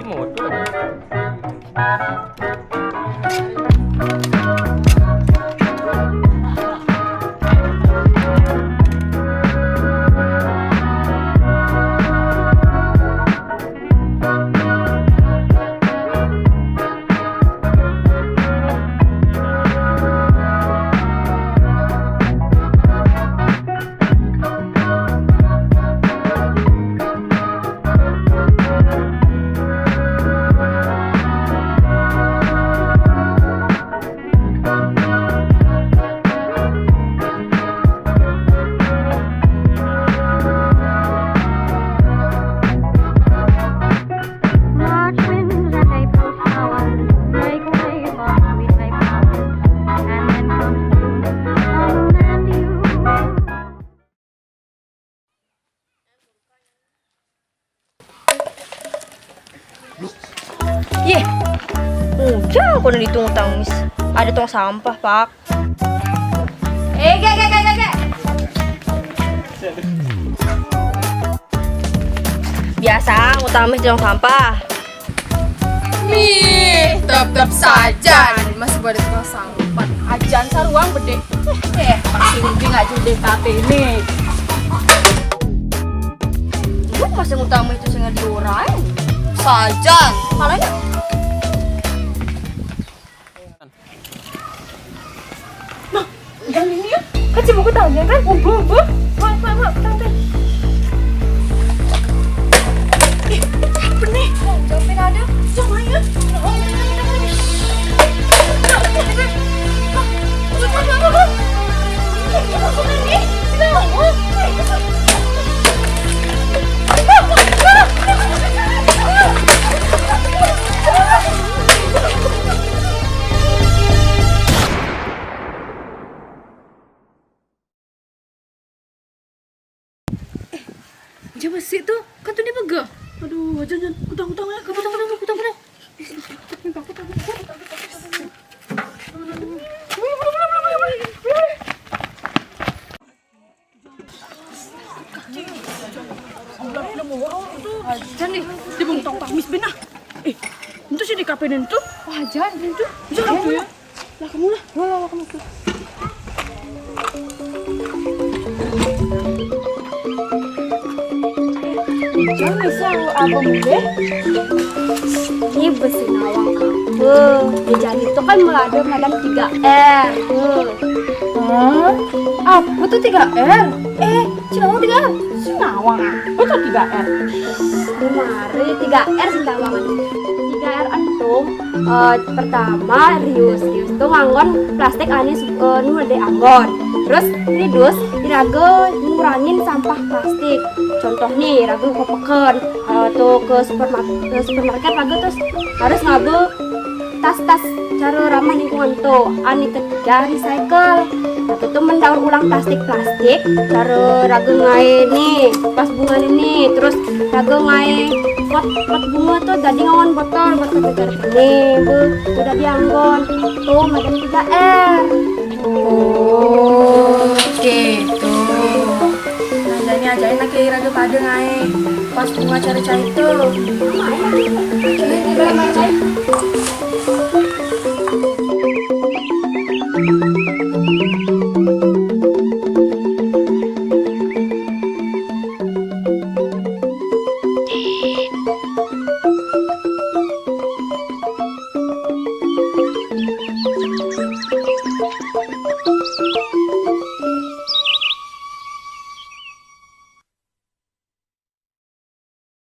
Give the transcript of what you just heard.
Motor aja. March winds and April showers break away from sweet May flowers, and then comes June, and you. Ye, udah aku udah ditung tangis. Ada tong sampah, Pak. Ge. Biasa ngutamis di tong sampah. Nih, tetap saja masih pada tukang sampah. Ajan saruang bede. Pasti mungkin nggak jadi kate ini. Lu masih ngutamis itu sengaja diurain. Sajan, Malahnya yang ini ya, kan cuma gue tahu kan, ubu. Tante. Apa nih? Jawabin ada, jangan ya. Coba sih tuh, kan tuh dia pegang. Aduh, jangan utang ya, utang. Jangan nih, dia bang tong tamis benah. Itu sih di kafe itu. Wah, jangan itu. Jangan tuh ya. Lah kamu lah. Lah kamu tuh. Jangan bisa abang deh. Ini besi nawang apa? Di jalan itu kan melada madam 3R. Hah? Apa tuh 3R? Cinawang 3R. Cinawang. Itu 3R. Kemari 3R sintawangan. 3R antum pertama rius tuh nganggon plastik anis nu ada anggon. Terus ridus dirago ngurangin sampah plastik. Contoh nih ragu kopeken tuh ke supermarket ragu terus harus ngabu tas-tas cara ramah lingkungan tuh. Ani ketiga recycle. Ragu tuh mendaur ulang plastik cara ragu ngai nih pas bunga ini terus ragu ngai pot bunga tuh tadi ngawan botol negara ini bu udah dianggon tuh macam 3R. Oh, gitu. Nadanya ajain lagi raga pada ngai. Pas bunga cari-cari tuh. Ini